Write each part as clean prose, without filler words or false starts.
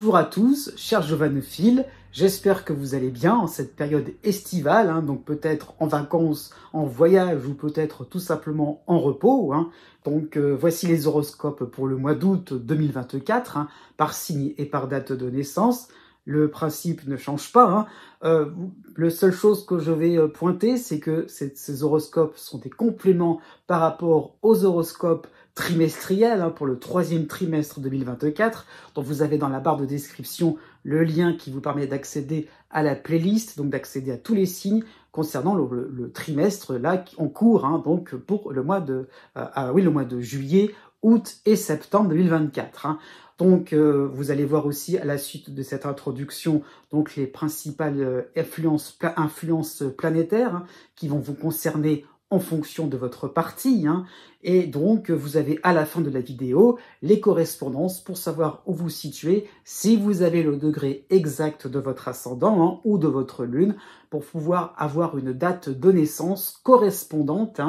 Bonjour à tous, chers giovanophiles, j'espère que vous allez bien en cette période estivale, donc peut-être en vacances, en voyage ou peut-être tout simplement en repos. Voici les horoscopes pour le mois d'août 2024, par signe et par date de naissance. Le principe ne change pas. La seule chose que je vais pointer, c'est que ces horoscopes sont des compléments par rapport aux horoscopes trimestriels pour le 3e trimestre 2024. Donc vous avez dans la barre de description le lien qui vous permet d'accéder à la playlist, donc d'accéder à tous les signes concernant le trimestre là en cours, donc pour le mois de juillet, août et septembre 2024. Donc, vous allez voir aussi à la suite de cette introduction donc les principales influences planétaires qui vont vous concerner en fonction de votre partie. Et donc, vous avez à la fin de la vidéo les correspondances pour savoir où vous situez, si vous avez le degré exact de votre ascendant ou de votre lune, pour pouvoir avoir une date de naissance correspondante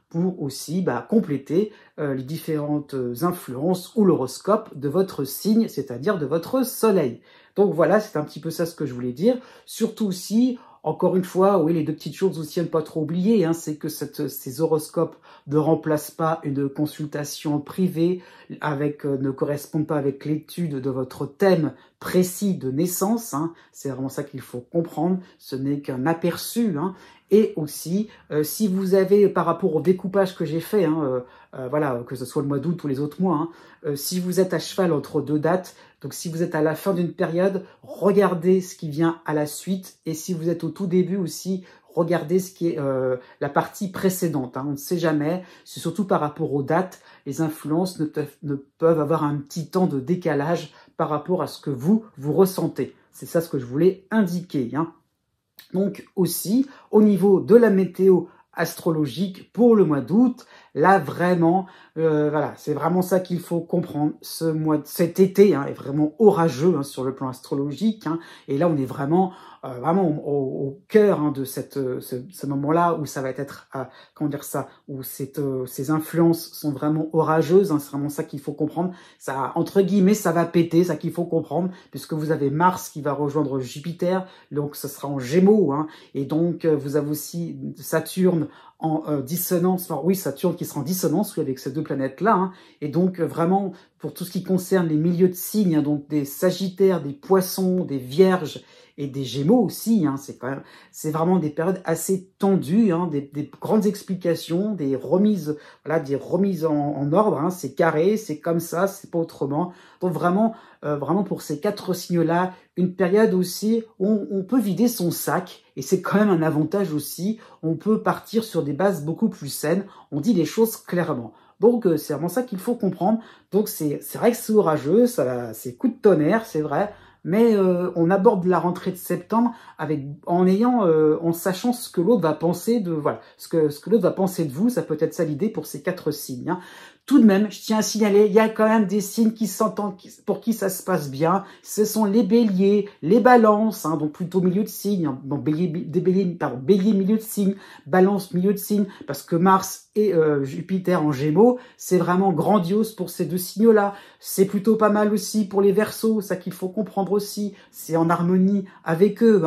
pour aussi compléter les différentes influences ou l'horoscope de votre signe, c'est-à-dire de votre soleil. Donc voilà, c'est un petit peu ça ce que je voulais dire. Surtout aussi, encore une fois, oui, les deux petites choses aussi à ne pas trop oublier, c'est que ces horoscopes ne remplacent pas une consultation privée, ne correspondent pas avec l'étude de votre thème précis de naissance. C'est vraiment ça qu'il faut comprendre, ce n'est qu'un aperçu. Et aussi, si vous avez, par rapport au découpage que j'ai fait, que ce soit le mois d'août ou les autres mois, si vous êtes à cheval entre deux dates, donc si vous êtes à la fin d'une période, regardez ce qui vient à la suite. Et si vous êtes au tout début aussi, regardez ce qui est la partie précédente. On ne sait jamais, c'est surtout par rapport aux dates, les influences ne peuvent avoir un petit temps de décalage par rapport à ce que vous ressentez. C'est ça ce que je voulais indiquer. Donc aussi, au niveau de la météo astrologique pour le mois d'août, là vraiment, c'est vraiment ça qu'il faut comprendre. Cet été est vraiment orageux sur le plan astrologique, et là on est vraiment au cœur de ce moment-là où ça va être, où ces influences sont vraiment orageuses. C'est vraiment ça qu'il faut comprendre. Ça, entre guillemets, ça va péter, ça qu'il faut comprendre, puisque vous avez Mars qui va rejoindre Jupiter, donc ce sera en Gémeaux, et donc vous avez aussi Saturne en dissonance, Saturne qui sera en dissonance avec ces deux planètes-là, et donc vraiment pour tout ce qui concerne les milieux de signes, donc des Sagittaires, des Poissons, des Vierges et des Gémeaux aussi, c'est vraiment des périodes assez tendues, des grandes explications, des remises en ordre, c'est carré, c'est comme ça, c'est pas autrement. Donc vraiment pour ces 4 signes-là, une période aussi où on peut vider son sac, et c'est quand même un avantage aussi, on peut partir sur des bases beaucoup plus saines, on dit les choses clairement. Donc c'est vraiment ça qu'il faut comprendre. Donc c'est vrai que c'est orageux, c'est coup de tonnerre, c'est vrai, mais on aborde la rentrée de septembre en sachant ce que l'autre va penser ce que l'autre va penser de vous. Ça peut être ça l'idée pour ces 4 signes. Tout de même, je tiens à signaler, il y a quand même des signes qui s'entendent, pour qui ça se passe bien. Ce sont les béliers, les balances, donc plutôt milieu de signe, bélier, milieu de signe, balance milieu de signe, parce que Mars et Jupiter en Gémeaux, c'est vraiment grandiose pour ces deux signes-là. C'est plutôt pas mal aussi pour les Verseaux, ça qu'il faut comprendre aussi. C'est en harmonie avec eux,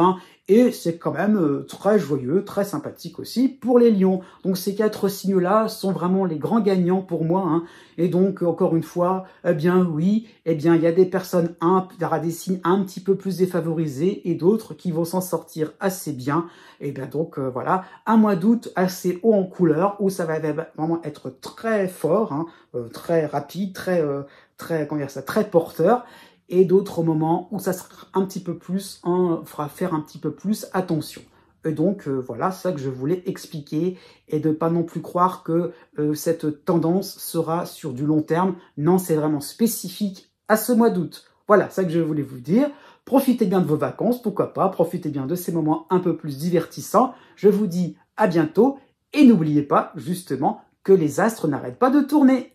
et c'est quand même très joyeux, très sympathique aussi pour les lions. Donc ces 4 signes-là sont vraiment les grands gagnants pour moi. Et donc, encore une fois, il y a des personnes, il y aura des signes un petit peu plus défavorisés et d'autres qui vont s'en sortir assez bien. Et bien donc, voilà, un mois d'août assez haut en couleur où ça va vraiment être très fort, très rapide, très porteur. Et d'autres moments où ça sera un petit peu plus, fera faire un petit peu plus attention. Et donc, voilà, c'est ça que je voulais expliquer, et de ne pas non plus croire que cette tendance sera sur du long terme. Non, c'est vraiment spécifique à ce mois d'août. Voilà, c'est ça que je voulais vous dire. Profitez bien de vos vacances, pourquoi pas, profitez bien de ces moments un peu plus divertissants. Je vous dis à bientôt, et n'oubliez pas, justement, que les astres n'arrêtent pas de tourner.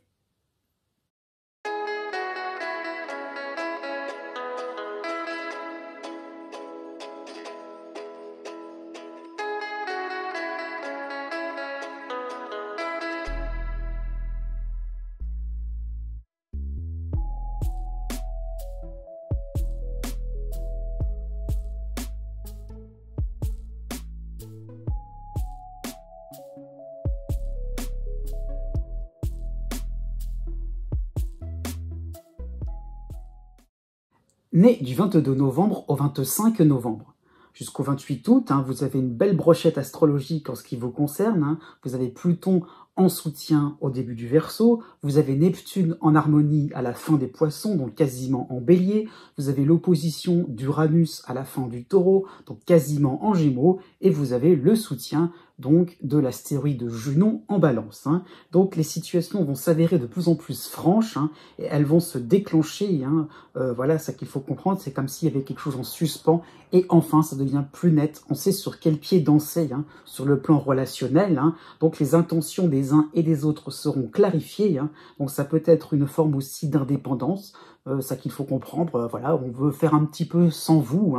Né du 22 novembre au 25 novembre. Jusqu'au 28 août, vous avez une belle brochette astrologique en ce qui vous concerne. Vous avez Pluton en soutien au début du Verseau, vous avez Neptune en harmonie à la fin des Poissons, donc quasiment en Bélier, vous avez l'opposition d'Uranus à la fin du Taureau, donc quasiment en Gémeaux, et vous avez le soutien donc de l'astéroïde Junon en Balance. Donc les situations vont s'avérer de plus en plus franches et elles vont se déclencher. Voilà, ça qu'il faut comprendre, c'est comme s'il y avait quelque chose en suspens et enfin ça devient plus net. On sait sur quel pied danser sur le plan relationnel. Donc les intentions des uns et des autres seront clarifiées. Donc ça peut être une forme aussi d'indépendance. Ça qu'il faut comprendre, voilà, on veut faire un petit peu sans vous,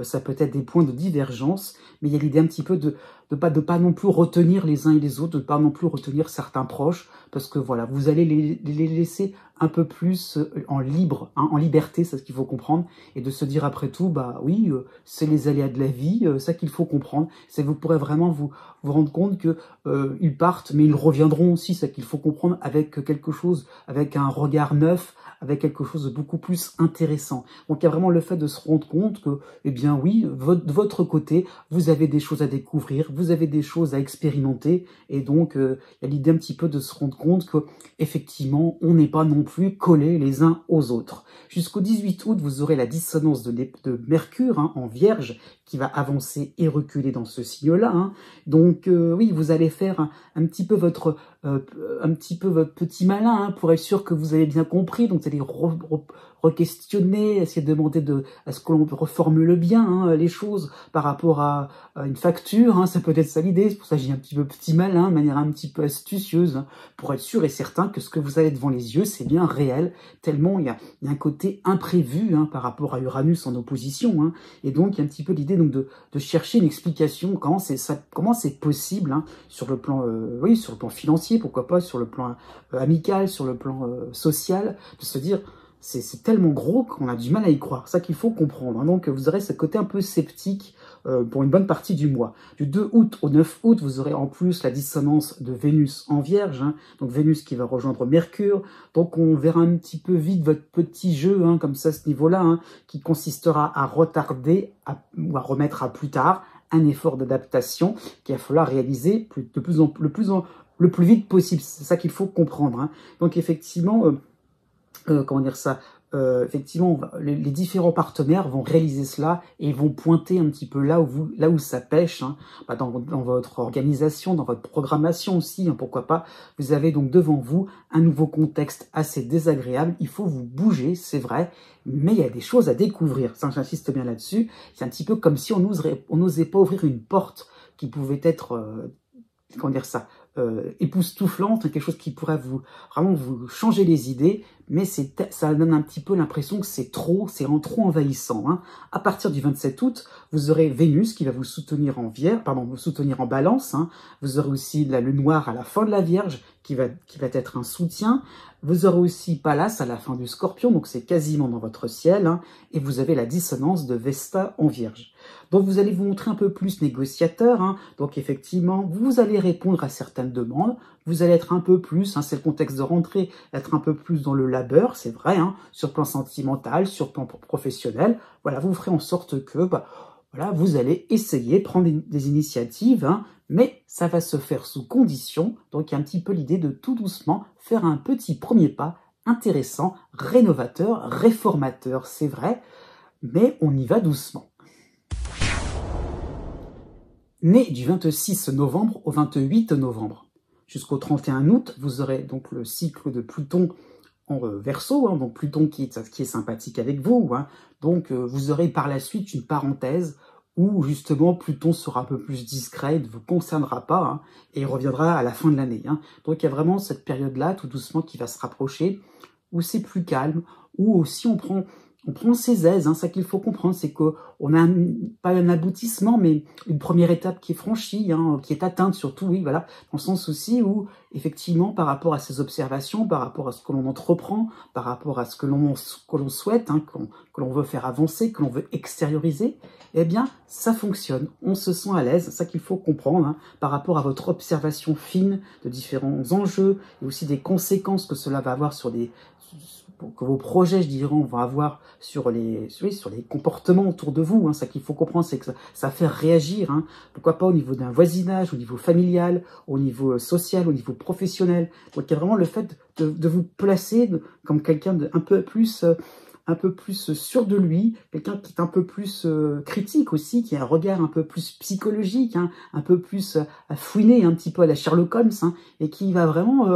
ça peut être des points de divergence, mais il y a l'idée un petit peu de pas non plus retenir les uns et les autres, de pas non plus retenir certains proches, parce que voilà, vous allez les laisser un peu plus en liberté, c'est ce qu'il faut comprendre, et de se dire après tout, bah oui, c'est les aléas de la vie, ça qu'il faut comprendre, c'est vous pourrez vraiment vous rendre compte que ils partent, mais ils reviendront aussi, ça qu'il faut comprendre, avec quelque chose, avec un regard neuf, avec quelque chose de beaucoup plus intéressant. Donc il y a vraiment le fait de se rendre compte que, eh bien oui, de votre côté, vous avez des choses à découvrir, vous avez des choses à expérimenter, et donc il y a l'idée un petit peu de se rendre compte que, effectivement, on n'est pas non plus collés les uns aux autres. Jusqu'au 18 août, vous aurez la dissonance de Mercure en Vierge, qui va avancer et reculer dans ce signe-là. Donc oui, vous allez faire un petit peu votre petit malin pour être sûr que vous avez bien compris. Donc vous allez re-questionner, essayer de demander à ce que l'on reformule bien les choses par rapport à une facture. Ça peut être ça l'idée. C'est pour ça que j'ai un petit peu petit malin, de manière un petit peu astucieuse, pour être sûr et certain que ce que vous avez devant les yeux, c'est bien réel, tellement il y a un côté imprévu par rapport à Uranus en opposition. Et donc il y a un petit peu l'idée donc de chercher une explication, comment c'est possible sur le plan sur le plan financier, pourquoi pas sur le plan amical, sur le plan social, de se dire c'est tellement gros qu'on a du mal à y croire, ça qu'il faut comprendre. Donc vous aurez ce côté un peu sceptique pour une bonne partie du mois. Du 2 août au 9 août, vous aurez en plus la dissonance de Vénus en Vierge, donc Vénus qui va rejoindre Mercure, donc on verra un petit peu vite votre petit jeu comme ça à ce niveau-là, qui consistera à retarder ou à remettre à plus tard un effort d'adaptation qu'il va falloir réaliser le plus vite possible. C'est ça qu'il faut comprendre. Donc effectivement, comment dire ça, effectivement, les différents partenaires vont réaliser cela et vont pointer un petit peu là où ça pêche, dans votre organisation, dans votre programmation aussi, pourquoi pas. Vous avez donc devant vous un nouveau contexte assez désagréable. Il faut vous bouger, c'est vrai, mais il y a des choses à découvrir. Ça, j'insiste bien là-dessus. C'est un petit peu comme si on n'osait pas ouvrir une porte qui pouvait être, comment dire ça, époustouflante, quelque chose qui pourrait vraiment vous changer les idées, mais ça donne un petit peu l'impression que c'est trop envahissant. À partir du 27 août, vous aurez Vénus qui va vous soutenir vous soutenir en Balance. Vous aurez aussi la Lune noire à la fin de la Vierge qui va être un soutien. Vous aurez aussi Pallas à la fin du Scorpion, donc c'est quasiment dans votre ciel, et vous avez la dissonance de Vesta en Vierge. Donc vous allez vous montrer un peu plus négociateur, donc effectivement, vous allez répondre à certaines demandes, vous allez être un peu plus, c'est le contexte de rentrée, être un peu plus dans le labeur, c'est vrai, sur le plan sentimental, sur le plan professionnel, voilà, vous ferez en sorte que, voilà, vous allez essayer de prendre des initiatives, mais ça va se faire sous condition, donc il y a un petit peu l'idée de tout doucement faire un petit premier pas intéressant, rénovateur, réformateur, c'est vrai, mais on y va doucement. Né du 26 novembre au 28 novembre. Jusqu'au 31 août, vous aurez donc le cycle de Pluton en Verseau, donc Pluton qui est sympathique avec vous. Donc vous aurez par la suite une parenthèse où justement Pluton sera un peu plus discret, ne vous concernera pas, et il reviendra à la fin de l'année. Donc il y a vraiment cette période-là, tout doucement, qui va se rapprocher, où c'est plus calme, où aussi on prend ses aises. Ça qu'il faut comprendre, c'est qu'on a pas un aboutissement, mais une première étape qui est franchie, qui est atteinte surtout, oui, voilà, dans le sens aussi où, effectivement, par rapport à ces observations, par rapport à ce que l'on entreprend, par rapport à ce que l'on souhaite, que l'on veut faire avancer, que l'on veut extérioriser, eh bien, ça fonctionne, on se sent à l'aise, c'est ça qu'il faut comprendre, par rapport à votre observation fine de différents enjeux, et aussi des conséquences que cela va avoir sur que vos projets, je dirais, vont avoir sur les comportements autour de vous. Hein. Ça qu'il faut comprendre, c'est que ça fait réagir. Hein. Pourquoi pas au niveau d'un voisinage, au niveau familial, au niveau social, au niveau professionnel. Donc il y a vraiment le fait de vous placer comme quelqu'un d'un un peu plus sûr de lui, quelqu'un qui est un peu plus critique aussi, qui a un regard un peu plus psychologique, hein, un peu plus à fouiner un petit peu à la Sherlock Holmes, hein, et qui va vraiment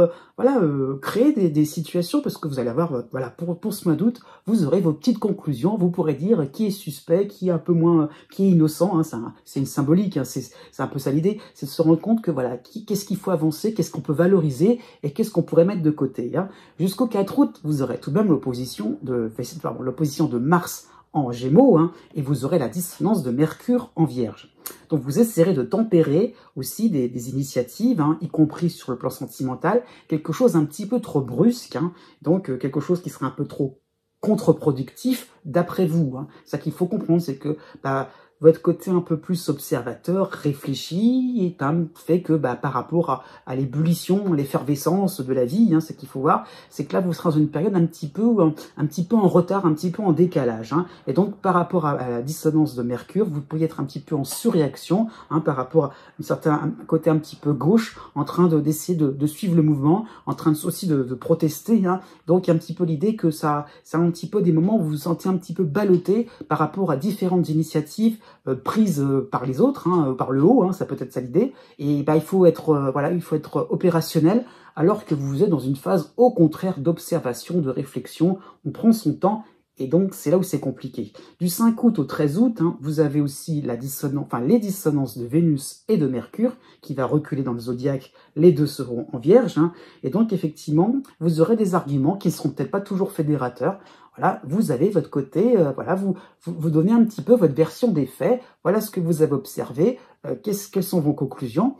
créer des situations, parce que vous allez avoir, voilà, pour ce mois d'août, vous aurez vos petites conclusions, vous pourrez dire qui est suspect, qui est un peu moins, qui est innocent, hein, c'est une symbolique, hein, c'est un peu ça l'idée, c'est de se rendre compte que voilà, qu'est-ce qu'il faut avancer, qu'est-ce qu'on peut valoriser, et qu'est-ce qu'on pourrait mettre de côté. Hein. Jusqu'au 4 août, vous aurez tout de même l'opposition de Mars en Gémeaux, hein, et vous aurez la dissonance de Mercure en Vierge. Donc vous essaierez de tempérer aussi des initiatives, hein, y compris sur le plan sentimental, quelque chose un petit peu trop brusque, hein, donc quelque chose qui serait un peu trop contre-productif d'après vous. Hein. Ça qu'il faut comprendre, c'est que votre côté un peu plus observateur, réfléchi, et fait que par rapport à l'ébullition, à l'effervescence de la vie, hein, ce qu'il faut voir, c'est que là vous serez dans une période un petit peu en retard, un petit peu en décalage. Hein, et donc par rapport à la dissonance de Mercure, vous pourriez être un petit peu en surréaction, hein, par rapport à un côté un petit peu gauche, en train d'essayer de suivre le mouvement, en train aussi de protester. Hein. Donc il y a un petit peu l'idée que ça a un petit peu des moments où vous vous sentez un petit peu ballotté par rapport à différentes initiatives prise par les autres, hein, par le haut, hein, ça peut être ça l'idée, et il faut être opérationnel, alors que vous êtes dans une phase au contraire d'observation, de réflexion, on prend son temps, et donc c'est là où c'est compliqué. Du 5 août au 13 août, hein, vous avez aussi les dissonances de Vénus et de Mercure, qui va reculer dans le zodiaque, les deux seront en Vierge, hein, et donc effectivement, vous aurez des arguments qui ne seront peut-être pas toujours fédérateurs. Voilà, vous avez votre côté, vous donnez un petit peu votre version des faits, voilà ce que vous avez observé, quelles sont vos conclusions.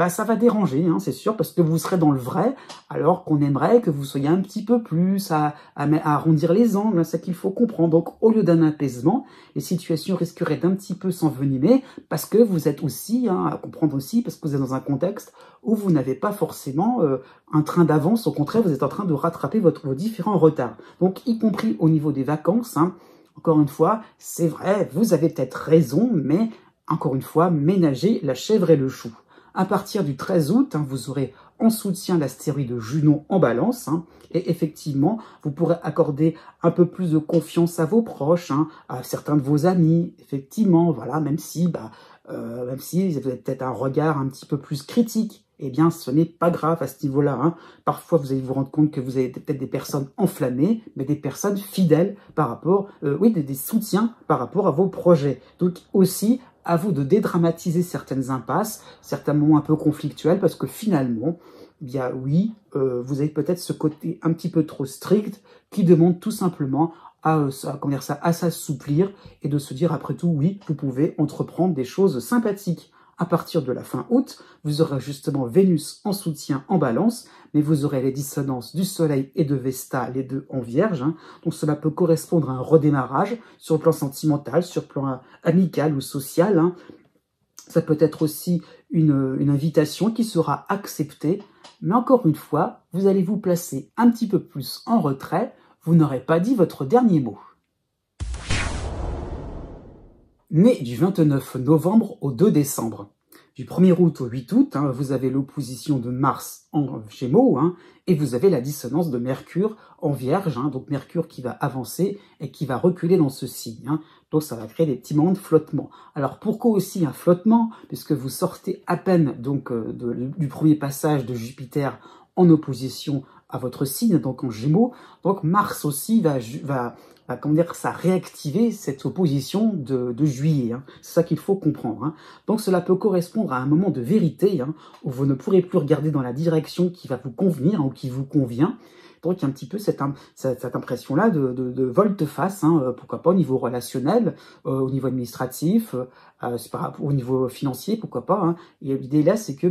Ça va déranger, hein, c'est sûr, parce que vous serez dans le vrai, alors qu'on aimerait que vous soyez un petit peu plus à arrondir les angles, c'est ça qu'il faut comprendre. Donc, au lieu d'un apaisement, les situations risqueraient d'un petit peu s'envenimer, parce que vous êtes aussi, hein, à comprendre aussi, parce que vous êtes dans un contexte où vous n'avez pas forcément un train d'avance, au contraire, vous êtes en train de rattraper vos différents retards. Donc, y compris au niveau des vacances, hein, encore une fois, c'est vrai, vous avez peut-être raison, mais encore une fois, ménagez la chèvre et le chou. À partir du 13 août, hein, vous aurez en soutien l'astéroïde Junon en balance, hein, et effectivement, vous pourrez accorder un peu plus de confiance à vos proches, hein, à certains de vos amis, effectivement, voilà, même si vous avez peut-être un regard un petit peu plus critique, eh bien, ce n'est pas grave à ce niveau-là. Hein. Parfois, vous allez vous rendre compte que vous avez peut-être des personnes enflammées, mais des personnes fidèles par rapport, des soutiens par rapport à vos projets. Donc aussi, à vous de dédramatiser certaines impasses, certains moments un peu conflictuels, parce que finalement, vous avez peut-être ce côté un petit peu trop strict qui demande tout simplement à s'assouplir et de se dire après tout, oui, vous pouvez entreprendre des choses sympathiques. À partir de la fin août, vous aurez justement Vénus en soutien en balance, mais vous aurez les dissonances du Soleil et de Vesta, les deux en Vierge. Hein. Donc cela peut correspondre à un redémarrage sur le plan sentimental, sur le plan amical ou social. Hein. Ça peut être aussi une invitation qui sera acceptée, mais encore une fois, vous allez vous placer un petit peu plus en retrait, vous n'aurez pas dit votre dernier mot. Né du 29 novembre au 2 décembre. Du 1er août au 8 août, hein, vous avez l'opposition de Mars en Gémeaux, hein, et vous avez la dissonance de Mercure en Vierge, hein, donc Mercure qui va avancer et qui va reculer dans ce signe. Hein, donc ça va créer des petits moments de flottement. Alors pourquoi aussi un flottement? Puisque vous sortez à peine donc du premier passage de Jupiter en opposition à votre signe, donc en Gémeaux. Donc Mars aussi va réactiver cette opposition de juillet. Hein. C'est ça qu'il faut comprendre. Hein. Donc cela peut correspondre à un moment de vérité, hein, où vous ne pourrez plus regarder dans la direction qui va vous convenir, hein, ou qui vous convient. Donc il y a un petit peu cette impression-là de volte-face, hein, pourquoi pas au niveau relationnel, au niveau administratif, au niveau financier, pourquoi pas. Hein. Et l'idée là, c'est que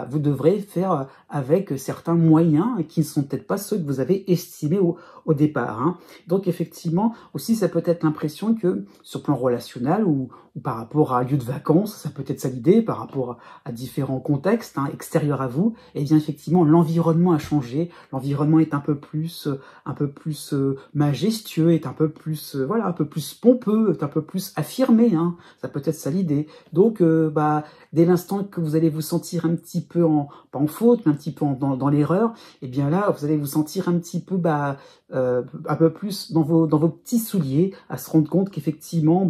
vous devrez faire avec certains moyens qui ne sont peut-être pas ceux que vous avez estimés au départ. Hein. Donc effectivement, aussi ça peut être l'impression que sur le plan relationnel ou par rapport à un lieu de vacances, ça peut être ça l'idée, par rapport à différents contextes, hein, extérieurs à vous, et bien effectivement l'environnement a changé, l'environnement est un peu un peu plus majestueux, est un peu plus, voilà, un peu plus pompeux, est un peu plus affirmé, hein. Ça peut être ça l'idée. Donc, dès l'instant que vous allez vous sentir un petit peu pas en faute, mais un petit peu dans l'erreur, et bien là, vous allez vous sentir un petit peu, un peu plus dans vos petits souliers, à se rendre compte qu'effectivement,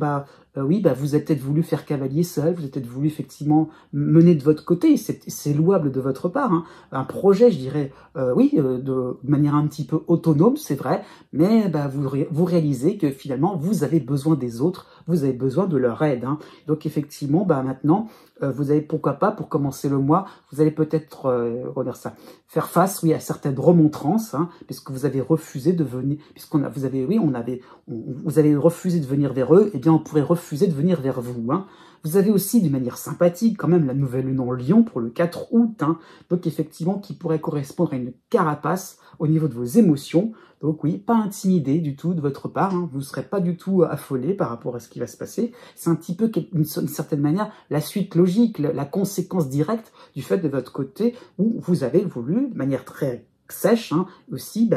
oui, vous avez peut-être voulu faire cavalier seul, vous avez peut-être voulu effectivement mener de votre côté, c'est louable de votre part, hein. Un projet, je dirais, oui, de manière un petit peu autonome, c'est vrai, mais vous réalisez que finalement, vous avez besoin des autres, vous avez besoin de leur aide, hein. Donc effectivement, maintenant, vous avez, pourquoi pas, pour commencer le mois, vous allez peut-être, faire face, oui, à certaines remontrances, hein, puisque vous avez refusé de venir, vous avez refusé de venir vers eux, eh bien, on pourrait refuser de venir vers vous, hein. Vous avez aussi, d'une manière sympathique, quand même, la nouvelle lune en Lion pour le 4 août, hein, donc effectivement, qui pourrait correspondre à une carapace au niveau de vos émotions. Donc oui, pas intimidé du tout de votre part, hein, vous ne serez pas du tout affolé par rapport à ce qui va se passer. C'est un petit peu, d'une certaine manière, la suite logique, la conséquence directe du fait de votre côté où vous avez voulu, de manière très sèche, hein, aussi,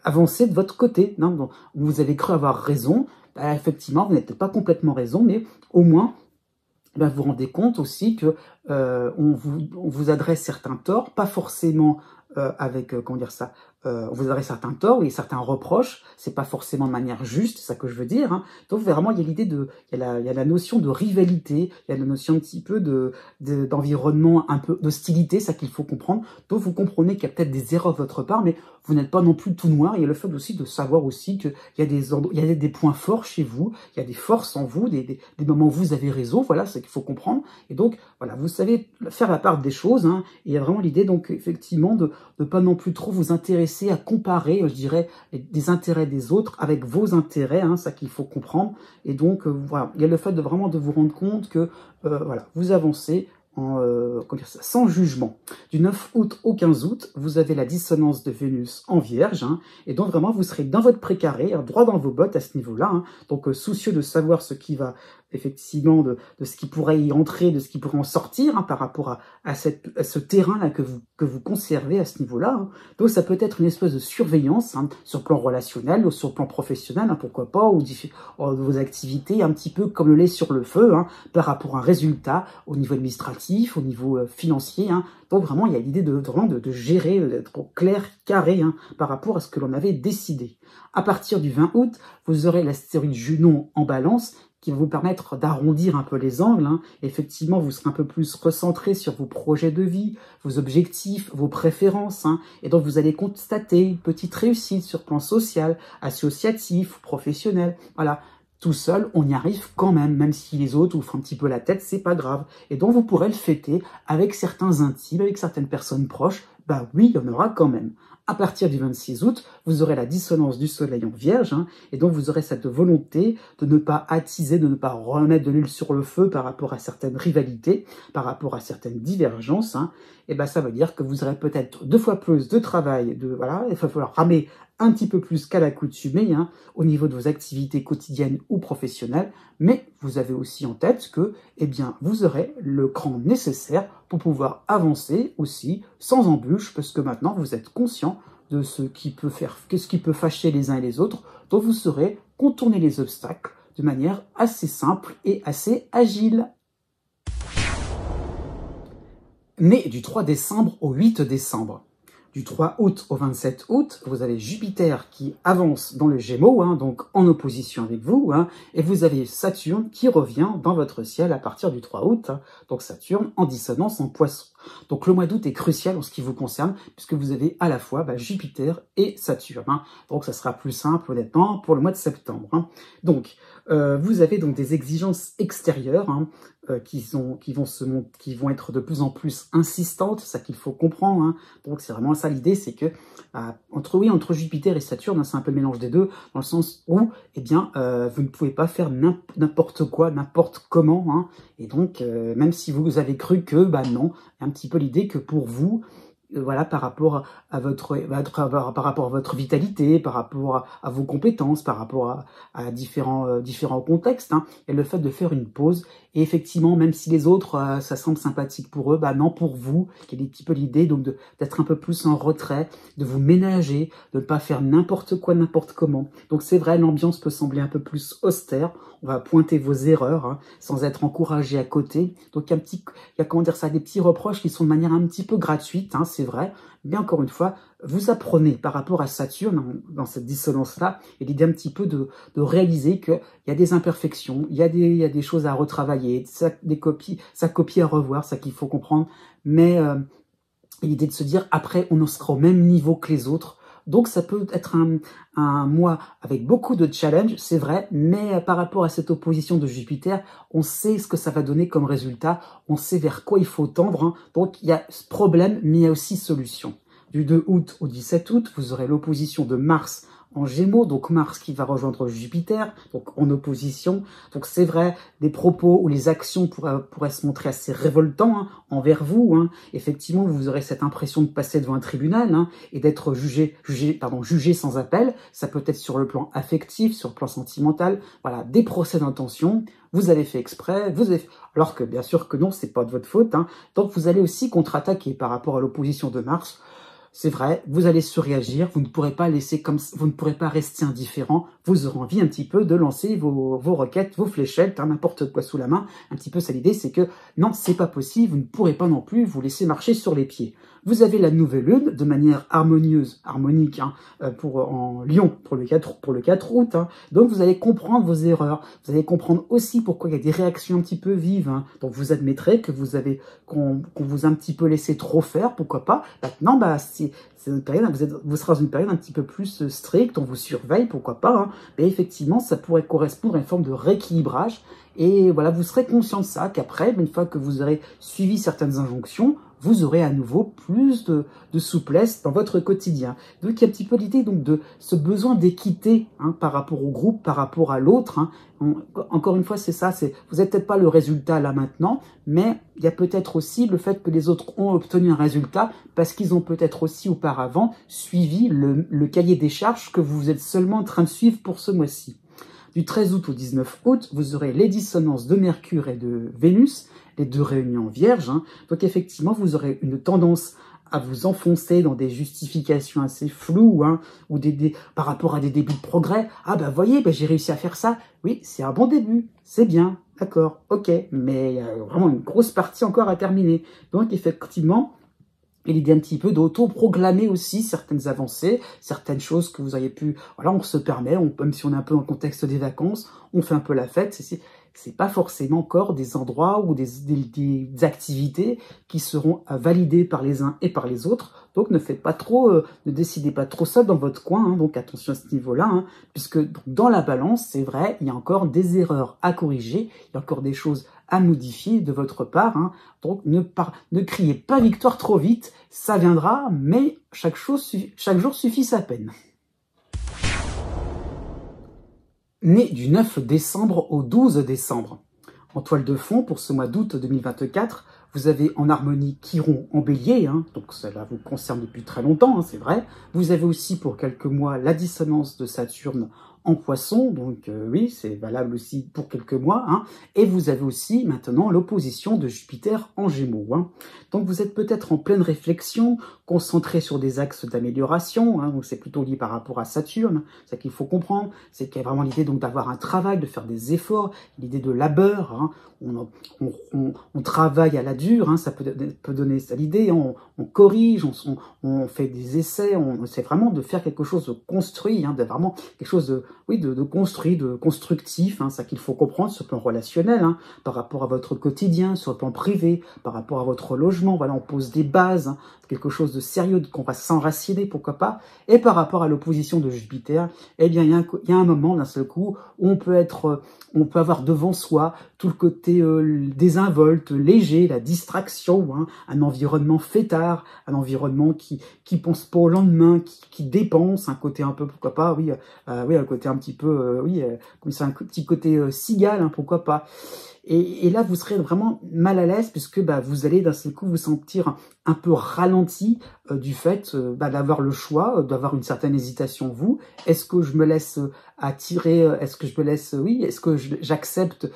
avancer de votre côté, hein, donc, vous avez cru avoir raison. Effectivement, vous n'êtes pas complètement raison, mais au moins, vous vous rendez compte aussi que on vous adresse certains torts, pas forcément avec, comment dire ça, on vous adresse certains torts et certains reproches, c'est pas forcément de manière juste, c'est ça que je veux dire, hein. Donc vraiment, il y a l'idée il y a la notion de rivalité, il y a la notion un petit peu d'environnement, un peu d'hostilité, ça qu'il faut comprendre. Donc vous comprenez qu'il y a peut-être des erreurs de votre part, mais vous n'êtes pas non plus tout noir. Il y a le fait aussi de savoir aussi qu'il y a il y a des points forts chez vous, il y a des forces en vous, des moments où vous avez raison, voilà, c'est qu'il faut comprendre. Et donc, voilà, vous savez faire la part des choses, hein, et il y a vraiment l'idée, donc, effectivement, de ne pas non plus trop vous intéresser à comparer, je dirais, des intérêts des autres avec vos intérêts, hein, ça qu'il faut comprendre. Et donc, voilà, il y a le fait de vraiment de vous rendre compte que, voilà, vous avancez sans jugement. Du 9 août au 15 août, vous avez la dissonance de Vénus en Vierge, hein, et donc vraiment vous serez dans votre précaré, hein, droit dans vos bottes à ce niveau-là, hein, donc soucieux de savoir ce qui va effectivement, de ce qui pourrait y entrer, de ce qui pourrait en sortir, hein, par rapport à ce terrain-là que vous conservez à ce niveau-là, hein. Donc ça peut être une espèce de surveillance, hein, sur le plan relationnel ou sur le plan professionnel, hein, pourquoi pas, ou de vos activités, un petit peu comme le lait sur le feu, hein, par rapport à un résultat au niveau administratif, au niveau financier, hein. Donc vraiment, il y a l'idée de gérer, d'être au clair, carré, hein, par rapport à ce que l'on avait décidé. À partir du 20 août, vous aurez l'astéroïde Junon en Balance, qui va vous permettre d'arrondir un peu les angles, hein. Effectivement, vous serez un peu plus recentré sur vos projets de vie, vos objectifs, vos préférences, hein. Et donc vous allez constater une petite réussite sur le plan social, associatif, professionnel. Voilà. Tout seul, on y arrive quand même si les autres vous font un petit peu la tête, c'est pas grave. Et donc vous pourrez le fêter avec certains intimes, avec certaines personnes proches. Oui, il y en aura quand même. À partir du 26 août, vous aurez la dissonance du soleil en Vierge, hein, et donc vous aurez cette volonté de ne pas attiser, de ne pas remettre de l'huile sur le feu par rapport à certaines rivalités, par rapport à certaines divergences, hein. Et ça veut dire que vous aurez peut-être 2 fois plus de travail, voilà, il va falloir ramer un petit peu plus qu'à l'accoutumée, hein, au niveau de vos activités quotidiennes ou professionnelles, mais vous avez aussi en tête que, vous aurez le cran nécessaire pour pouvoir avancer aussi sans embûches, parce que maintenant vous êtes conscient de ce qui peut fâcher les uns et les autres, donc vous saurez contourner les obstacles de manière assez simple et assez agile. Mais du 3 décembre au 8 décembre, du 3 août au 27 août, vous avez Jupiter qui avance dans le Gémeaux, hein, donc en opposition avec vous, hein, et vous avez Saturne qui revient dans votre ciel à partir du 3 août, hein, donc Saturne en dissonance en Poisson. Donc le mois d'août est crucial en ce qui vous concerne, puisque vous avez à la fois Jupiter et Saturne, hein. Donc ça sera plus simple honnêtement pour le mois de septembre, hein. Donc vous avez donc des exigences extérieures, hein, qui vont être de plus en plus insistantes, c'est ça qu'il faut comprendre, hein. Donc c'est vraiment ça l'idée, c'est que entre Jupiter et Saturne, hein, c'est un peu le mélange des deux, dans le sens où vous ne pouvez pas faire n'importe quoi, n'importe comment, hein. Et donc même si vous avez cru que non, il y a un petit peu l'idée que pour vous, voilà, par rapport à par rapport à votre vitalité, par rapport à vos compétences, par rapport à différents contextes, hein, et le fait de faire une pause. Et effectivement, même si les autres, ça semble sympathique pour eux, bah non, pour vous, il y a un petit peu l'idée donc d'être un peu plus en retrait, de vous ménager, de ne pas faire n'importe quoi, n'importe comment. Donc c'est vrai, l'ambiance peut sembler un peu plus austère. On va pointer vos erreurs, hein, sans être encouragé à côté. Donc il y a comment dire ça, des petits reproches qui sont de manière un petit peu gratuite, hein, c'est vrai. Mais encore une fois, vous apprenez par rapport à Saturne, dans cette dissonance-là, et l'idée un petit peu de réaliser qu'il y a des imperfections, il y a des choses à retravailler, sa copie à revoir, ça qu'il faut comprendre. Mais l'idée de se dire, après, on en sera au même niveau que les autres. Donc ça peut être un mois avec beaucoup de challenges, c'est vrai, mais par rapport à cette opposition de Jupiter, on sait ce que ça va donner comme résultat, on sait vers quoi il faut tendre, hein. Donc il y a ce problème, mais il y a aussi solution. Du 2 août au 17 août, vous aurez l'opposition de Mars en Gémeaux, donc Mars qui va rejoindre Jupiter, donc en opposition. Donc c'est vrai, des propos ou les actions pourraient se montrer assez révoltants, hein, envers vous, hein. Effectivement, vous aurez cette impression de passer devant un tribunal, hein, et d'être jugé sans appel. Ça peut être sur le plan affectif, sur le plan sentimental. Voilà, des procès d'intention. Vous avez fait exprès, alors que bien sûr que non, c'est pas de votre faute, hein. Donc vous allez aussi contre-attaquer par rapport à l'opposition de Mars. C'est vrai, vous allez surréagir, vous ne pourrez pas rester indifférent, vous aurez envie un petit peu de lancer vos roquettes, vos fléchettes, hein, n'importe quoi sous la main. Un petit peu ça l'idée, c'est que non, c'est pas possible, vous ne pourrez pas non plus vous laisser marcher sur les pieds. Vous avez la nouvelle lune de manière harmonique, hein, en Lion pour le 4 août. Hein. Donc vous allez comprendre vos erreurs, vous allez comprendre aussi pourquoi il y a des réactions un petit peu vives. Hein. Donc vous admettrez que qu'on vous a un petit peu laissé trop faire, pourquoi pas. Maintenant, bah c'est une période, vous serez dans une période un petit peu plus stricte, on vous surveille, pourquoi pas. Hein. Mais effectivement, ça pourrait correspondre à une forme de rééquilibrage. Et voilà, vous serez conscient de ça, qu'après, une fois que vous aurez suivi certaines injonctions, vous aurez à nouveau plus de souplesse dans votre quotidien. Donc il y a un petit peu l'idée donc de ce besoin d'équité, hein, par rapport au groupe, par rapport à l'autre. Hein. Encore une fois, c'est ça, vous n'êtes peut-être pas le résultat là maintenant, mais il y a peut-être aussi le fait que les autres ont obtenu un résultat parce qu'ils ont peut-être aussi auparavant suivi le cahier des charges que vous êtes seulement en train de suivre pour ce mois-ci. Du 13 août au 19 août, vous aurez les dissonances de Mercure et de Vénus, les deux réunions vierges. Hein. Donc effectivement, vous aurez une tendance à vous enfoncer dans des justifications assez floues, hein, ou par rapport à des débuts de progrès. Ah bah voyez, bah, j'ai réussi à faire ça. Oui, c'est un bon début, c'est bien, d'accord, ok, mais il y a vraiment une grosse partie encore à terminer. Donc effectivement, et l'idée un petit peu d'auto-proclamer aussi certaines avancées, certaines choses que vous auriez pu... Voilà, on se permet, même si on est un peu dans le contexte des vacances, on fait un peu la fête. C'est pas forcément encore des endroits ou des activités qui seront validées par les uns et par les autres. Donc ne faites pas trop, ne décidez pas trop ça dans votre coin. Hein, donc attention à ce niveau-là, hein, puisque dans la balance, c'est vrai, il y a encore des erreurs à corriger, il y a encore des choses à modifier de votre part. Hein. Donc ne criez pas victoire trop vite, ça viendra, mais chaque jour suffit sa peine. Né du 9 décembre au 12 décembre. En toile de fond, pour ce mois d'août 2024, vous avez en harmonie Chiron en bélier, hein, donc cela vous concerne depuis très longtemps, hein, c'est vrai. Vous avez aussi pour quelques mois la dissonance de Saturne en poisson, donc oui, c'est valable aussi pour quelques mois. Hein. Et vous avez aussi maintenant l'opposition de Jupiter en Gémeaux. Hein. Donc vous êtes peut-être en pleine réflexion, concentré sur des axes d'amélioration, hein, donc c'est plutôt lié par rapport à Saturne. C'est qu'il faut comprendre, c'est qu'il y a vraiment l'idée donc d'avoir un travail, de faire des efforts, l'idée de labeur. Hein. On travaille à la dure, hein, ça peut donner ça l'idée, on corrige, on fait des essais, on essaie vraiment de faire quelque chose de construit, hein, de vraiment quelque chose de construit, de constructif, hein, ça qu'il faut comprendre sur le plan relationnel, hein, par rapport à votre quotidien, sur le plan privé, par rapport à votre logement, voilà, on pose des bases, hein, quelque chose de sérieux, qu'on va s'enraciner, pourquoi pas, et par rapport à l'opposition de Jupiter, eh bien, il y a un moment, d'un seul coup, où on peut avoir devant soi tout le côté désinvolte, léger, la distraction, hein, un environnement fêtard, un environnement qui pense pas au lendemain, qui dépense, un côté un peu, pourquoi pas, oui, un côté un petit peu, c'est un petit côté cigale, hein, pourquoi pas. Et là, vous serez vraiment mal à l'aise puisque vous allez d'un seul coup vous sentir un peu ralenti du fait d'avoir le choix, d'avoir une certaine hésitation. Vous, est-ce que je me laisse attirer, est-ce que je me laisse, oui, est-ce que j'accepte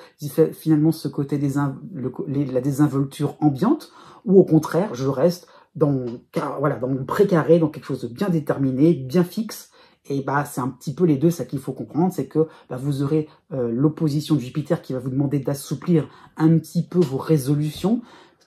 finalement ce côté la désinvolture ambiante, ou au contraire, je reste voilà, dans mon précaré, dans quelque chose de bien déterminé, bien fixe. Et c'est un petit peu les deux, ça qu'il faut comprendre, c'est que vous aurez l'opposition de Jupiter qui va vous demander d'assouplir un petit peu vos résolutions,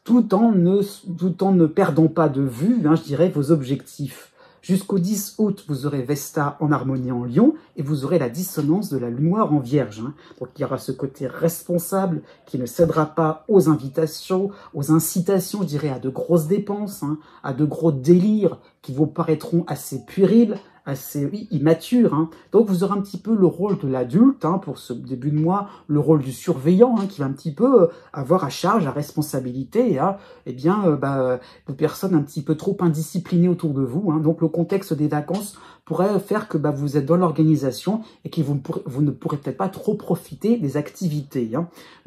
tout en ne perdant pas de vue, je dirais, vos objectifs. Jusqu'au 10 août, vous aurez Vesta en harmonie en Lion, et vous aurez la dissonance de la Lune noire en Vierge. Donc il y aura ce côté responsable qui ne cédera pas aux invitations, aux incitations, je dirais, à de grosses dépenses, à de gros délires qui vous paraîtront assez puérils, assez immature. Donc vous aurez un petit peu le rôle de l'adulte pour ce début de mois, le rôle du surveillant qui va un petit peu avoir à charge, à responsabilité, de personnes un petit peu trop indisciplinées autour de vous. Donc le contexte des vacances pourrait faire que vous êtes dans l'organisation et que vous ne pourrez peut-être pas trop profiter des activités.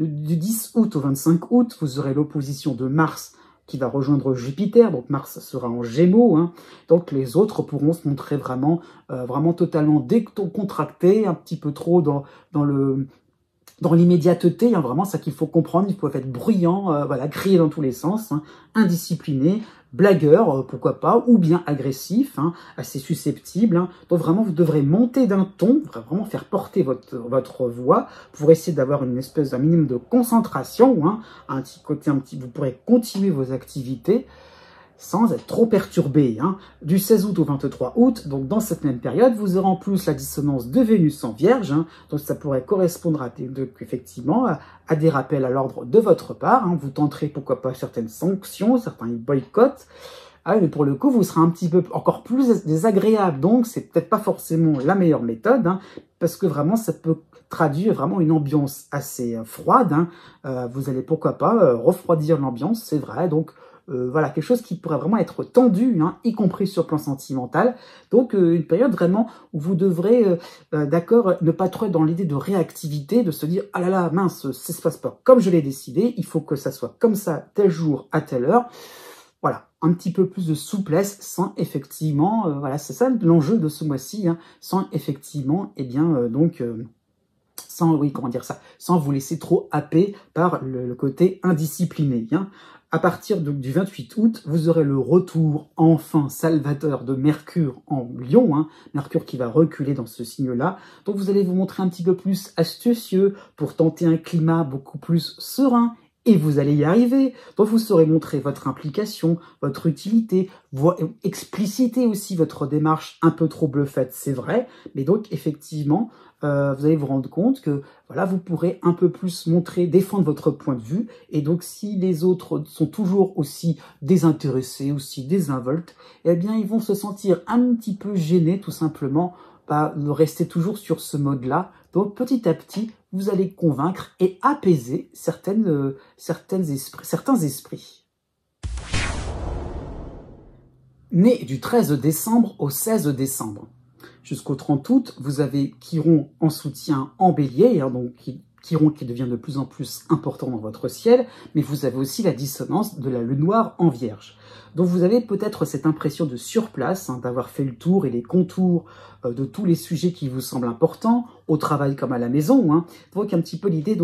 Du 10 août au 25 août, vous aurez l'opposition de Mars qui va rejoindre Jupiter, donc Mars sera en Gémeaux, donc les autres pourront se montrer vraiment totalement décontractés, un petit peu trop dans l'immédiateté, vraiment ça qu'il faut comprendre, ils peuvent être bruyants, crier dans tous les sens, indisciplinés, blagueurs, pourquoi pas, ou bien agressifs, assez susceptibles. Donc vraiment, vous devrez monter d'un ton, vraiment faire porter votre voix pour essayer d'avoir une espèce d'un minimum de concentration, un petit côté, vous pourrez continuer vos activités sans être trop perturbé. Du 16 août au 23 août, donc dans cette même période, vous aurez en plus la dissonance de Vénus en Vierge, donc ça pourrait correspondre effectivement à des rappels à l'ordre de votre part. Vous tenterez pourquoi pas certaines sanctions, certains boycotts, mais pour le coup, vous serez un petit peu encore plus désagréable, donc c'est peut-être pas forcément la meilleure méthode, parce que vraiment ça peut traduire vraiment une ambiance assez froide. Vous allez pourquoi pas refroidir l'ambiance, c'est vrai, donc voilà, quelque chose qui pourrait vraiment être tendu, y compris sur le plan sentimental. Donc, une période vraiment où vous devrez, d'accord, ne pas trop être dans l'idée de réactivité, de se dire « Ah là là, mince, ça se passe pas comme je l'ai décidé, il faut que ça soit comme ça, tel jour, à telle heure. » Voilà, un petit peu plus de souplesse sans effectivement, voilà, c'est ça l'enjeu de ce mois-ci, sans effectivement, sans vous laisser trop happer par le côté indiscipliné. À partir du 28 août, vous aurez le retour enfin salvateur de Mercure en Lion, Mercure qui va reculer dans ce signe-là. Donc vous allez vous montrer un petit peu plus astucieux pour tenter un climat beaucoup plus serein. Et vous allez y arriver. Donc vous saurez montrer votre implication, votre utilité, expliciter aussi votre démarche un peu trop bluffette, c'est vrai. Mais donc effectivement, vous allez vous rendre compte que voilà, vous pourrez un peu plus défendre votre point de vue. Et donc si les autres sont toujours aussi désintéressés, aussi désinvoltes, eh bien ils vont se sentir un petit peu gênés tout simplement de rester toujours sur ce mode-là. Donc petit à petit, vous allez convaincre et apaiser certains esprits. Né du 13 décembre au 16 décembre. Jusqu'au 30 août, vous avez Chiron en soutien en bélier, donc Chiron qui devient de plus en plus important dans votre ciel, mais vous avez aussi la dissonance de la lune noire en Vierge. Donc vous avez peut-être cette impression de surplace, d'avoir fait le tour et les contours de tous les sujets qui vous semblent importants, au travail comme à la maison. Donc un petit peu l'idée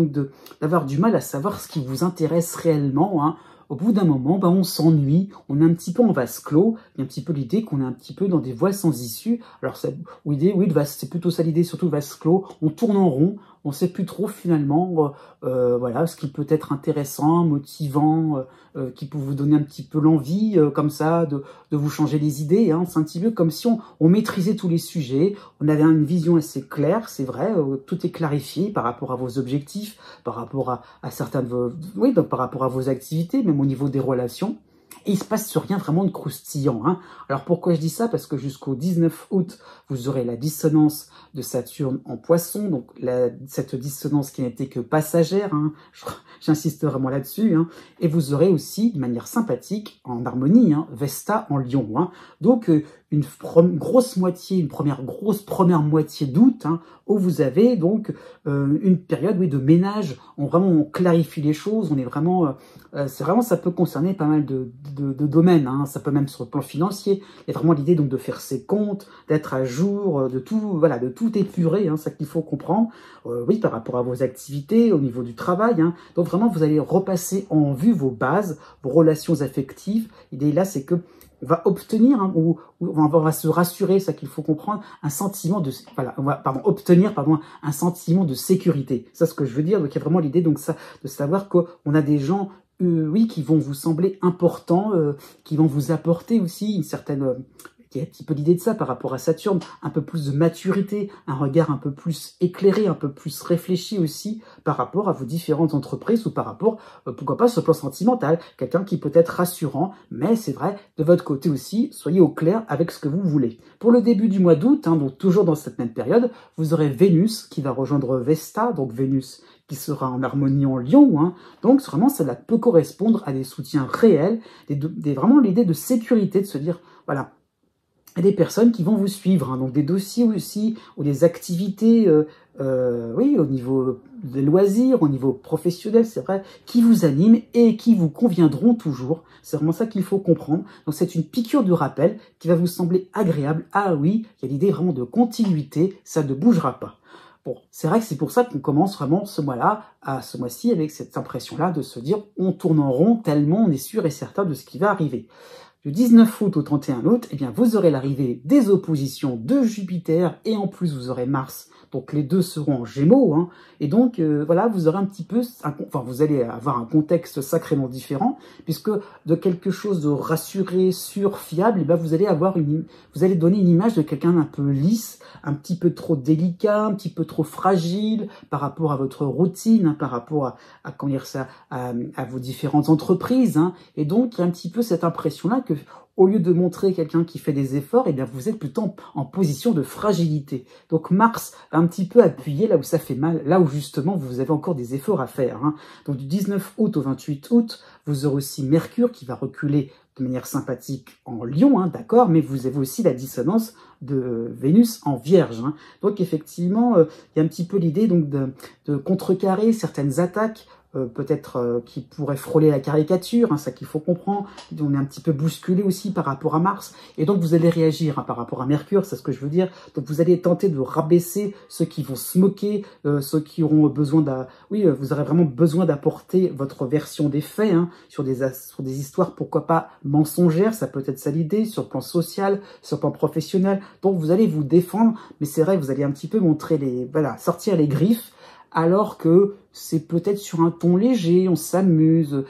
d'avoir du mal à savoir ce qui vous intéresse réellement. Au bout d'un moment, on s'ennuie, on est un petit peu en vase clos, il y a un petit peu l'idée qu'on est un petit peu dans des voies sans issue. Alors c'est plutôt ça l'idée, surtout vase clos, on tourne en rond, on ne sait plus trop finalement voilà, ce qui peut être intéressant, motivant, qui peut vous donner un petit peu l'envie comme ça de vous changer les idées. C'est un petit peu comme si on maîtrisait tous les sujets, on avait une vision assez claire, c'est vrai, tout est clarifié par rapport à vos objectifs, par rapport à certains de vos, donc par rapport à vos activités, même au niveau des relations. Et il ne se passe rien vraiment de croustillant. Alors pourquoi je dis ça? Parce que jusqu'au 19 août, vous aurez la dissonance de Saturne en Poisson. Donc cette dissonance qui n'était que passagère, j'insiste vraiment là-dessus. Et vous aurez aussi, de manière sympathique, en harmonie, Vesta en Lion. Donc grosse moitié, une première moitié d'août, hein, où vous avez donc une période, oui, de ménage. On clarifie les choses. On est vraiment, c'est vraiment, ça peut concerner pas mal de domaines. Hein. Ça peut même sur le plan financier. Il y a vraiment l'idée donc de faire ses comptes, d'être à jour, de tout, voilà, de tout épurer. Hein, c'est ça qu'il faut comprendre. Oui, par rapport à vos activités, au niveau du travail. Hein. Donc vraiment, vous allez repasser en vue vos bases, vos relations affectives. L'idée là, c'est que on va obtenir, hein, ou on va se rassurer, c'est ça qu'il faut comprendre, un sentiment de, voilà, obtenir, un sentiment de sécurité. C'est ce que je veux dire. Donc il y a vraiment l'idée, donc ça, de savoir qu'on a des gens, oui, qui vont vous sembler importants, qui vont vous apporter aussi une certaine, il y a un petit peu l'idée de ça par rapport à Saturne, un peu plus de maturité, un regard un peu plus éclairé, un peu plus réfléchi aussi par rapport à vos différentes entreprises ou par rapport, pourquoi pas, sur le plan sentimental, quelqu'un qui peut être rassurant, mais c'est vrai, de votre côté aussi, soyez au clair avec ce que vous voulez. Pour le début du mois d'août, hein, donc toujours dans cette même période, vous aurez Vénus qui va rejoindre Vesta, donc Vénus qui sera en harmonie en Lion, hein. Donc vraiment cela peut correspondre à des soutiens réels, vraiment l'idée de sécurité, de se dire, voilà, et des personnes qui vont vous suivre, hein, donc des dossiers aussi, ou des activités, oui, au niveau des loisirs, au niveau professionnel, c'est vrai, qui vous animent et qui vous conviendront toujours. C'est vraiment ça qu'il faut comprendre. Donc c'est une piqûre de rappel qui va vous sembler agréable. Ah oui, il y a l'idée vraiment de continuité, ça ne bougera pas. Bon, c'est vrai que c'est pour ça qu'on commence vraiment ce mois-là, à ce mois-ci, avec cette impression-là de se dire on tourne en rond tellement on est sûr et certain de ce qui va arriver. Du 19 août au 31 août, eh bien, vous aurez l'arrivée des oppositions de Jupiter et en plus vous aurez Mars. Donc les deux seront en Gémeaux, hein, et donc voilà, vous aurez un petit peu, vous allez avoir un contexte sacrément différent, puisque de quelque chose de rassuré, sûr, fiable, eh bien, vous allez donner une image de quelqu'un un peu lisse, un petit peu trop délicat, un petit peu trop fragile par rapport à votre routine, hein, par rapport comment dire ça, à vos différentes entreprises, hein, et donc il y a un petit peu cette impression-là que au lieu de montrer quelqu'un qui fait des efforts, eh bien vous êtes plutôt en position de fragilité. Donc Mars va un petit peu appuyer là où ça fait mal, là où justement vous avez encore des efforts à faire. Hein. Donc du 19 août au 28 août, vous aurez aussi Mercure qui va reculer de manière sympathique en Lion, hein, d'accord, mais vous avez aussi la dissonance de Vénus en Vierge. Hein. Donc effectivement, il y a un petit peu l'idée donc de contrecarrer certaines attaques, peut-être qui pourrait frôler la caricature, hein, ça qu'il faut comprendre. On est un petit peu bousculé aussi par rapport à Mars, et donc vous allez réagir, hein, par rapport à Mercure, c'est ce que je veux dire. Donc vous allez tenter de rabaisser ceux qui vont se moquer, ceux qui auront besoin vous aurez vraiment besoin d'apporter votre version des faits, hein, sur des histoires, pourquoi pas mensongères, ça peut être ça l'idée, sur le plan social, sur le plan professionnel. Donc vous allez vous défendre, mais c'est vrai, vous allez un petit peu montrer sortir les griffes, alors que c'est peut-être sur un ton léger, on s'amuse.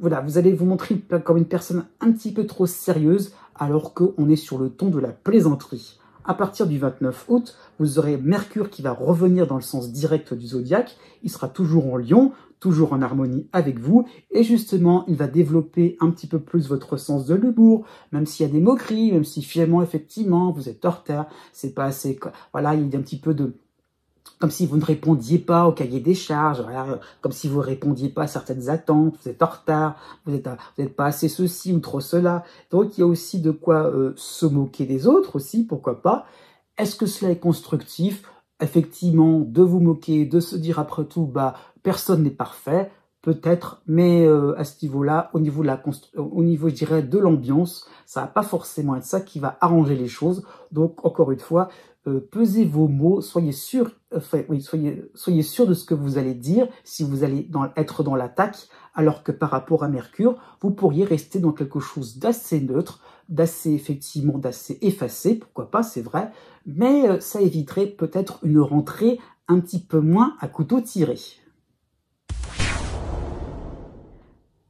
Voilà, vous allez vous montrer comme une personne un petit peu trop sérieuse, alors qu'on est sur le ton de la plaisanterie. À partir du 29 août, vous aurez Mercure qui va revenir dans le sens direct du zodiaque. Il sera toujours en Lion, toujours en harmonie avec vous. Et justement, il va développer un petit peu plus votre sens de l'humour, même s'il y a des moqueries, même si finalement, effectivement, vous êtes en retard, c'est pas assez... Voilà, il y a un petit peu de... Comme si vous ne répondiez pas au cahier des charges, voilà, comme si vous ne répondiez pas à certaines attentes, vous êtes en retard, vous n'êtes pas assez ceci ou trop cela. Donc il y a aussi de quoi se moquer des autres aussi, pourquoi pas. Est-ce que cela est constructif? Effectivement, de vous moquer, de se dire après tout, personne n'est parfait, peut-être, mais à ce niveau-là, au niveau, je dirais, de l'ambiance, ça va pas forcément être ça qui va arranger les choses. Donc, encore une fois, pesez vos mots, soyez sûr de ce que vous allez dire, si vous allez être dans l'attaque, alors que par rapport à Mercure, vous pourriez rester dans quelque chose d'assez neutre, d'assez effacé, pourquoi pas, c'est vrai, mais ça éviterait peut-être une rentrée un petit peu moins à couteau tiré.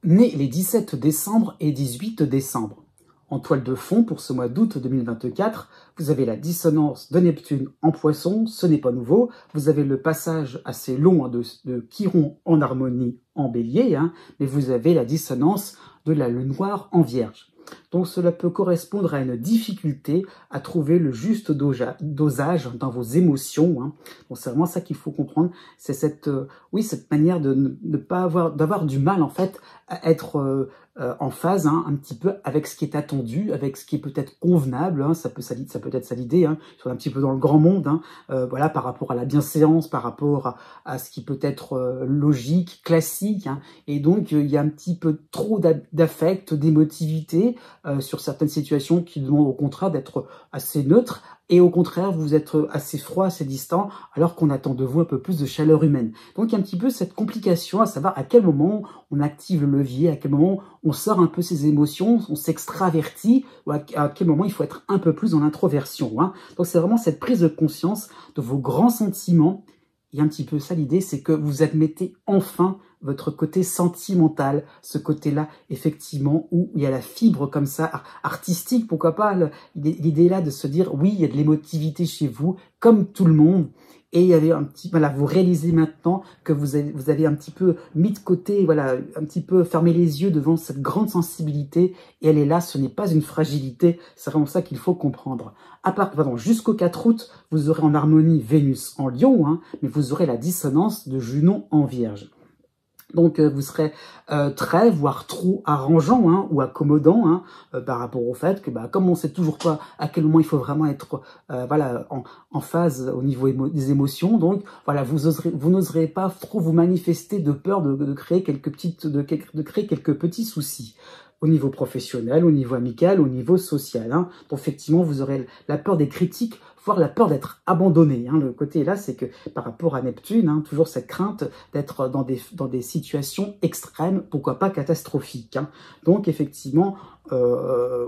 Né les 17 décembre et 18 décembre. En toile de fond pour ce mois d'août 2024, vous avez la dissonance de Neptune en Poisson, ce n'est pas nouveau. Vous avez le passage assez long, hein, de Chiron en harmonie en Bélier, hein, mais vous avez la dissonance de la Lune noire en Vierge. Donc cela peut correspondre à une difficulté à trouver le juste dosage dans vos émotions. Hein. Donc c'est vraiment ça qu'il faut comprendre. C'est cette, cette manière de ne pas d'avoir du mal en fait à être en phase un petit peu avec ce qui est attendu, avec ce qui est peut-être convenable. Hein. Ça peut être ça l'idée. Hein. Ils sont un petit peu dans le grand monde. Hein. Voilà, par rapport à la bienséance, par rapport à ce qui peut être logique, classique. Hein. Et donc il y a un petit peu trop d'affect, d'émotivité sur certaines situations qui demandent au contraire d'être assez neutre. Et au contraire, vous êtes assez froid, assez distant, alors qu'on attend de vous un peu plus de chaleur humaine. Donc il y a un petit peu cette complication à savoir à quel moment on active le levier, à quel moment on sort un peu ses émotions, on s'extravertit, ou à quel moment il faut être un peu plus dans l'introversion. Hein. Donc c'est vraiment cette prise de conscience de vos grands sentiments. Et un petit peu ça l'idée, c'est que vous admettez enfin votre côté sentimental, ce côté-là, effectivement, où il y a la fibre comme ça, artistique, pourquoi pas, l'idée là de se dire, oui, il y a de l'émotivité chez vous, comme tout le monde, et il y avait un petit, voilà, vous réalisez maintenant que vous avez un petit peu mis de côté, voilà, un petit peu fermé les yeux devant cette grande sensibilité, et elle est là, ce n'est pas une fragilité, c'est vraiment ça qu'il faut comprendre. Jusqu'au 4 août, vous aurez en harmonie Vénus en Lion, hein, mais vous aurez la dissonance de Junon en Vierge. Donc vous serez très, voire trop arrangeant hein, ou accommodant hein, par rapport au fait que comme on ne sait toujours pas à quel moment il faut vraiment être voilà, en phase au niveau des émotions, donc voilà, vous n'oserez pas trop vous manifester de peur de créer de créer quelques petits soucis au niveau professionnel, au niveau amical, au niveau social. Hein. Donc effectivement, vous aurez la peur des critiques, voire la peur d'être abandonné. Hein. Le côté là, c'est que par rapport à Neptune, hein, toujours cette crainte d'être dans des situations extrêmes, pourquoi pas catastrophiques. Hein. Donc effectivement,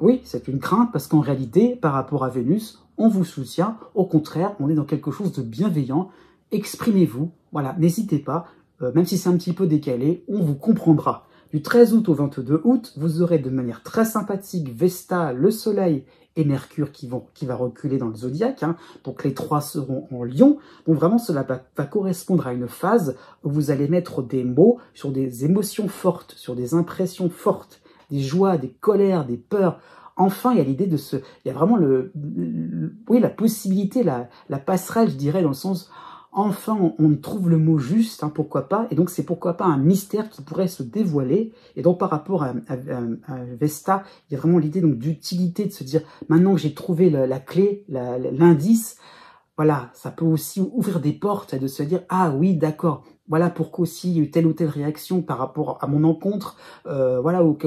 oui, c'est une crainte parce qu'en réalité, par rapport à Vénus, on vous soutient. Au contraire, on est dans quelque chose de bienveillant. Exprimez-vous, voilà, n'hésitez pas, même si c'est un petit peu décalé, on vous comprendra. Du 13 août au 22 août, vous aurez de manière très sympathique Vesta, le Soleil et Mercure qui va reculer dans le zodiaque. Hein. Donc les trois seront en Lion. Donc vraiment, cela va correspondre à une phase où vous allez mettre des mots sur des émotions fortes, sur des impressions fortes, des joies, des colères, des peurs. Enfin, il y a l'idée il y a vraiment la possibilité, la passerelle, je dirais, dans le sens... Enfin, on trouve le mot juste, hein, pourquoi pas, et donc c'est pourquoi pas un mystère qui pourrait se dévoiler, et donc par rapport à Vesta, il y a vraiment l'idée donc d'utilité, de se dire, maintenant que j'ai trouvé la clé, l'indice, voilà, ça peut aussi ouvrir des portes et de se dire, ah oui, d'accord, voilà pourquoi aussi il y a eu telle ou telle réaction par rapport à mon encontre, voilà, où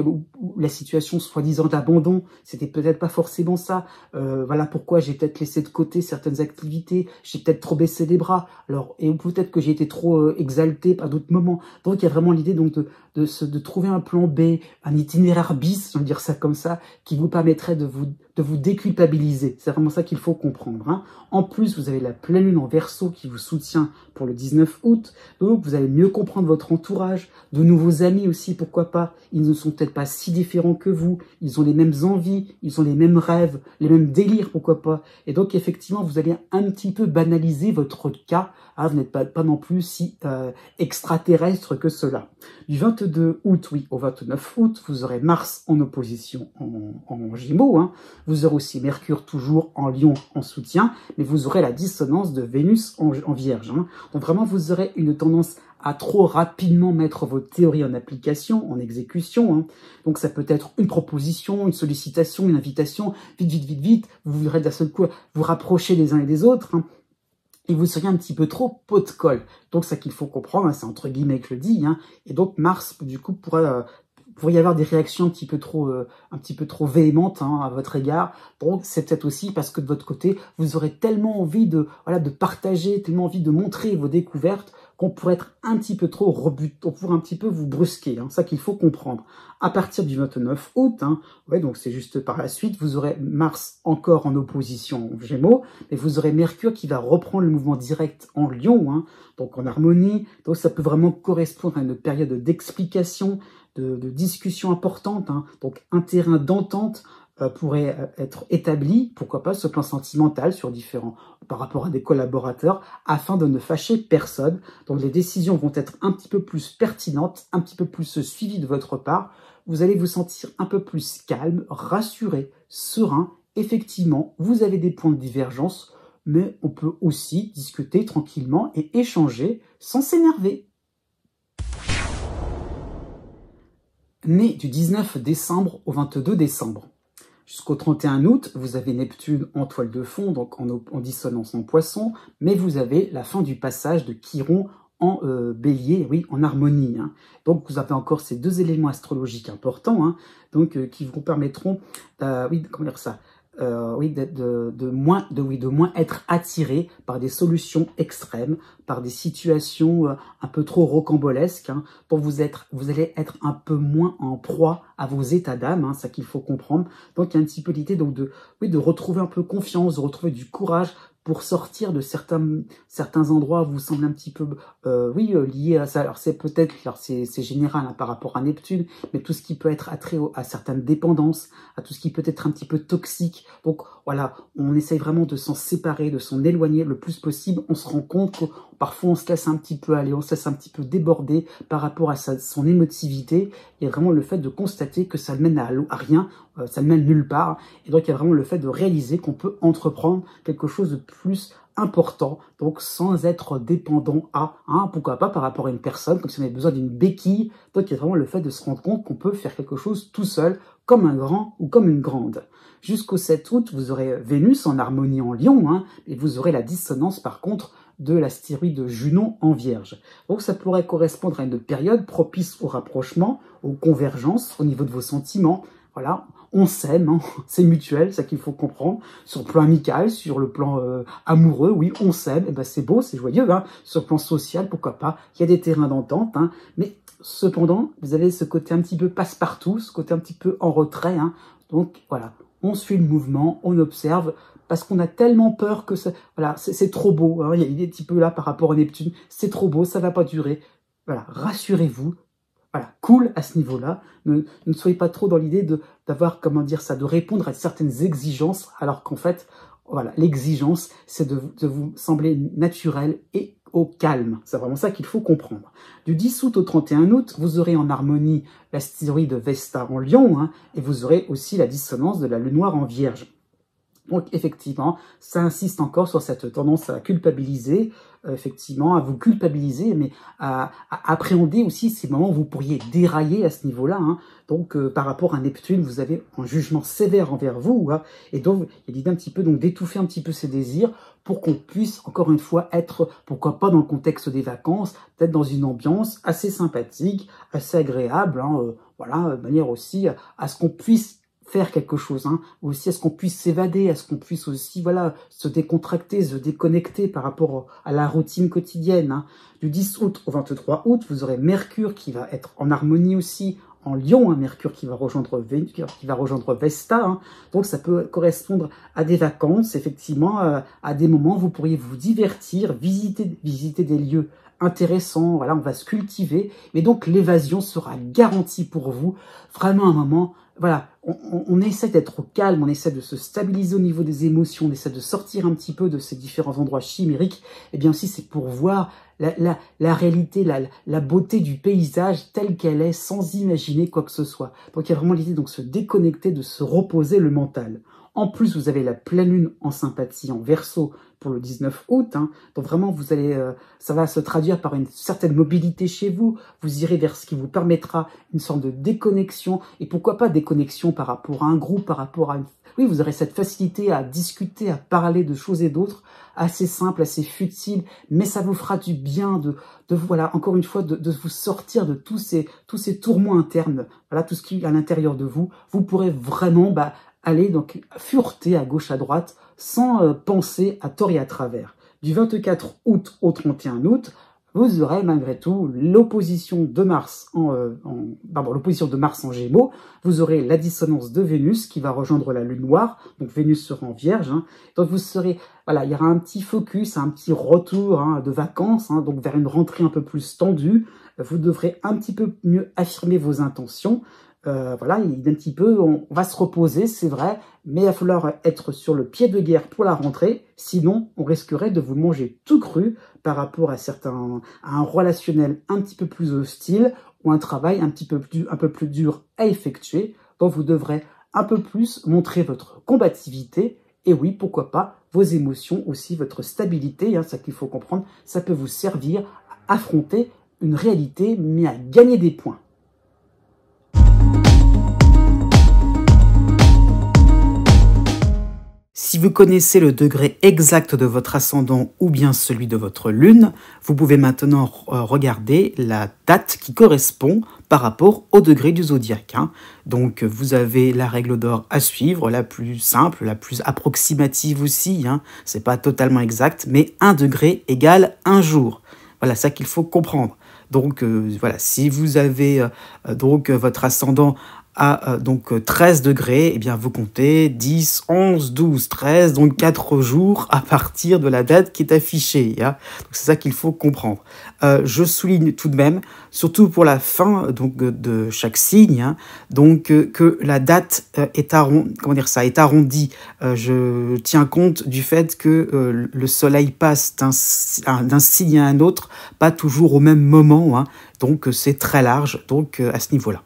la situation soi-disant d'abandon, c'était peut-être pas forcément ça, voilà pourquoi j'ai peut-être laissé de côté certaines activités, j'ai peut-être trop baissé les bras, alors, et peut-être que j'ai été trop exalté à d'autres moments. Donc il y a vraiment l'idée donc de trouver un plan B, un itinéraire bis, je veux dire ça comme ça, qui vous permettrait de vous déculpabiliser. C'est vraiment ça qu'il faut comprendre. Hein. En plus, vous avez la pleine lune en Verseau qui vous soutient pour le 19 août. Donc, vous allez mieux comprendre votre entourage, de nouveaux amis aussi, pourquoi pas. Ils ne sont peut-être pas si différents que vous. Ils ont les mêmes envies, ils ont les mêmes rêves, les mêmes délires, pourquoi pas. Et donc, effectivement, vous allez un petit peu banaliser votre cas. Hein, vous n'êtes pas non plus si extraterrestre que cela. Du 22 août, oui, au 29 août, vous aurez Mars en opposition en Gémeaux. Hein. Vous aurez aussi Mercure toujours en Lion en soutien, mais vous aurez la dissonance de Vénus en Vierge. Hein. Donc vraiment, vous aurez une tendance à trop rapidement mettre vos théories en application, en exécution. Hein. Donc ça peut être une proposition, une sollicitation, une invitation, vite, vous voudrez d'un seul coup vous rapprocher des uns et des autres. Hein. Et vous seriez un petit peu trop pot de colle. Donc, ça qu'il faut comprendre, hein, c'est entre guillemets que je le dis. Hein, et donc, Mars, du coup, pourrait y avoir des réactions un petit peu trop véhémentes hein, à votre égard. Donc, c'est peut-être aussi parce que de votre côté, vous aurez tellement envie de partager, tellement envie de montrer vos découvertes qu'on pourrait être un petit peu trop rebutant, on pourrait un petit peu vous brusquer. Hein, ça qu'il faut comprendre. À partir du 29 août, hein, ouais, donc c'est juste par la suite, vous aurez Mars encore en opposition aux Gémeaux, mais vous aurez Mercure qui va reprendre le mouvement direct en Lion, hein, donc en harmonie. Donc ça peut vraiment correspondre à une période d'explication, de discussion importante, hein, donc un terrain d'entente pourrait être établi, pourquoi pas, ce plan sentimental par rapport à des collaborateurs, afin de ne fâcher personne. Donc les décisions vont être un petit peu plus pertinentes, un petit peu plus suivies de votre part. vous allez vous sentir un peu plus calme, rassuré, serein. Effectivement, vous avez des points de divergence, mais on peut aussi discuter tranquillement et échanger sans s'énerver. Né du 19 décembre au 22 décembre. Jusqu'au 31 août, vous avez Neptune en toile de fond, donc en dissonance en Poisson, mais vous avez la fin du passage de Chiron en Bélier, oui, en harmonie. Hein. Donc vous avez encore ces deux éléments astrologiques importants, hein, donc qui vous permettront, oui, comment dire ça, oui, de moins être attiré par des solutions extrêmes, par des situations un peu trop rocambolesques, hein, pour vous allez être un peu moins en proie à vos états d'âme, hein, ça qu'il faut comprendre. Donc il y a un petit peu l'idée donc de retrouver un peu confiance, de retrouver du courage pour sortir de certains endroits où vous semblez un petit peu liés à ça. Alors c'est peut-être, c'est général hein, par rapport à Neptune, mais tout ce qui peut être attrait à certaines dépendances, à tout ce qui peut être un petit peu toxique. Donc voilà, on essaye vraiment de s'en séparer, de s'en éloigner le plus possible. On se rend compte que parfois on se laisse un petit peu aller, on se laisse un petit peu déborder par rapport à son émotivité. Il y a vraiment le fait de constater que ça ne mène à rien, ça ne mène nulle part. Et donc il y a vraiment le fait de réaliser qu'on peut entreprendre quelque chose de plus important, donc sans être dépendant à, hein, pourquoi pas par rapport à une personne, comme si on avait besoin d'une béquille. Donc il y a vraiment le fait de se rendre compte qu'on peut faire quelque chose tout seul, comme un grand ou comme une grande. Jusqu'au 7 août, vous aurez Vénus en harmonie en Lion, hein, et vous aurez la dissonance par contre de l'astéroïde Junon en Vierge. Donc ça pourrait correspondre à une période propice au rapprochement, aux convergences au niveau de vos sentiments. Voilà, on s'aime, hein, c'est mutuel, c'est ça qu'il faut comprendre. Sur le plan amical, sur le plan amoureux, oui, on s'aime, et ben c'est beau, c'est joyeux. Hein. Sur le plan social, pourquoi pas, il y a des terrains d'entente, hein, mais cependant, vous avez ce côté un petit peu passe-partout, ce côté un petit peu en retrait. Hein. Donc voilà, on suit le mouvement, on observe, parce qu'on a tellement peur que voilà, c'est trop beau. Hein. Il y a un petit peu là par rapport à Neptune, c'est trop beau, ça va pas durer. Voilà, rassurez-vous. Voilà, cool à ce niveau-là. Ne soyez pas trop dans l'idée d'avoir, comment dire ça, de répondre à certaines exigences, alors qu'en fait, voilà, l'exigence, c'est de vous sembler naturel et au calme. C'est vraiment ça qu'il faut comprendre. Du 10 août au 31 août, vous aurez en harmonie l'astéroïde Vesta en Lion, hein, et vous aurez aussi la dissonance de la Lune noire en Vierge. Donc effectivement, ça insiste encore sur cette tendance à culpabiliser, effectivement, à vous culpabiliser, mais à appréhender aussi ces moments où vous pourriez dérailler à ce niveau-là. Hein. Donc par rapport à Neptune, vous avez un jugement sévère envers vous, hein, et donc il y a l'idée un petit peu donc d'étouffer un petit peu ces désirs pour qu'on puisse encore une fois être, pourquoi pas dans le contexte des vacances, peut-être dans une ambiance assez sympathique, assez agréable, hein, voilà, de manière aussi à ce qu'on puisse faire quelque chose, hein, aussi à ce qu'on puisse s'évader, à ce qu'on puisse aussi voilà se décontracter, se déconnecter par rapport à la routine quotidienne. Hein. Du 10 août au 23 août, vous aurez Mercure qui va être en harmonie aussi en Lion, hein, Mercure qui va rejoindre Vénus, qui va rejoindre Vesta. Hein. Donc ça peut correspondre à des vacances, effectivement, à des moments où vous pourriez vous divertir, visiter des lieux intéressants. Voilà, on va se cultiver, mais donc l'évasion sera garantie pour vous. Vraiment un moment. Voilà, on essaie d'être au calme, on essaie de se stabiliser au niveau des émotions, on essaie de sortir un petit peu de ces différents endroits chimériques. Et bien aussi, c'est pour voir la réalité, la beauté du paysage telle qu'elle est, sans imaginer quoi que ce soit. Donc il y a vraiment l'idée de se déconnecter, de se reposer le mental. En plus, vous avez la pleine lune en sympathie en Verseau pour le 19 août. Hein. Donc vraiment, vous allez, ça va se traduire par une certaine mobilité chez vous. Vous irez vers ce qui vous permettra une sorte de déconnexion. Et pourquoi pas déconnexion par rapport à un groupe, par rapport à une... Oui, vous aurez cette facilité à discuter, à parler de choses et d'autres, assez simples, assez futiles, mais ça vous fera du bien de voilà, encore une fois, de vous sortir de tous ces tourments internes. Voilà, tout ce qui est à l'intérieur de vous. Vous pourrez vraiment, aller donc fureter à gauche à droite sans penser à tort et à travers. Du 24 août au 31 août, vous aurez malgré tout l'opposition de Mars l'opposition de Mars en Gémeaux. Vous aurez la dissonance de Vénus qui va rejoindre la Lune noire. Donc Vénus sera en Vierge. Hein. Donc vous serez, voilà, il y aura un petit focus, un petit retour hein, de vacances, hein, donc vers une rentrée un peu plus tendue. Vous devrez un petit peu mieux affirmer vos intentions. voilà, il est un petit peu, on va se reposer, c'est vrai, mais il va falloir être sur le pied de guerre pour la rentrée, sinon on risquerait de vous manger tout cru par rapport à à un relationnel un petit peu plus hostile ou un travail un peu plus dur à effectuer. Donc vous devrez un peu plus montrer votre combativité et oui, pourquoi pas, vos émotions aussi, votre stabilité, hein, ça qu'il faut comprendre, ça peut vous servir à affronter une réalité, mais à gagner des points. Si vous connaissez le degré exact de votre ascendant ou bien celui de votre lune, vous pouvez maintenant regarder la date qui correspond par rapport au degré du zodiaque. Donc vous avez la règle d'or à suivre, la plus simple, la plus approximative aussi. C'est pas totalement exact, mais 1 degré égale 1 jour. Voilà ça qu'il faut comprendre. Donc voilà, si vous avez votre ascendant à 13 degrés, eh bien vous comptez 10, 11, 12, 13, donc 4 jours à partir de la date qui est affichée. Donc c'est ça qu'il faut comprendre. Je souligne tout de même, surtout pour la fin de chaque signe, que la date est arrondie. Je tiens compte du fait que le soleil passe d'un signe à un autre, pas toujours au même moment. Donc c'est très large à ce niveau-là.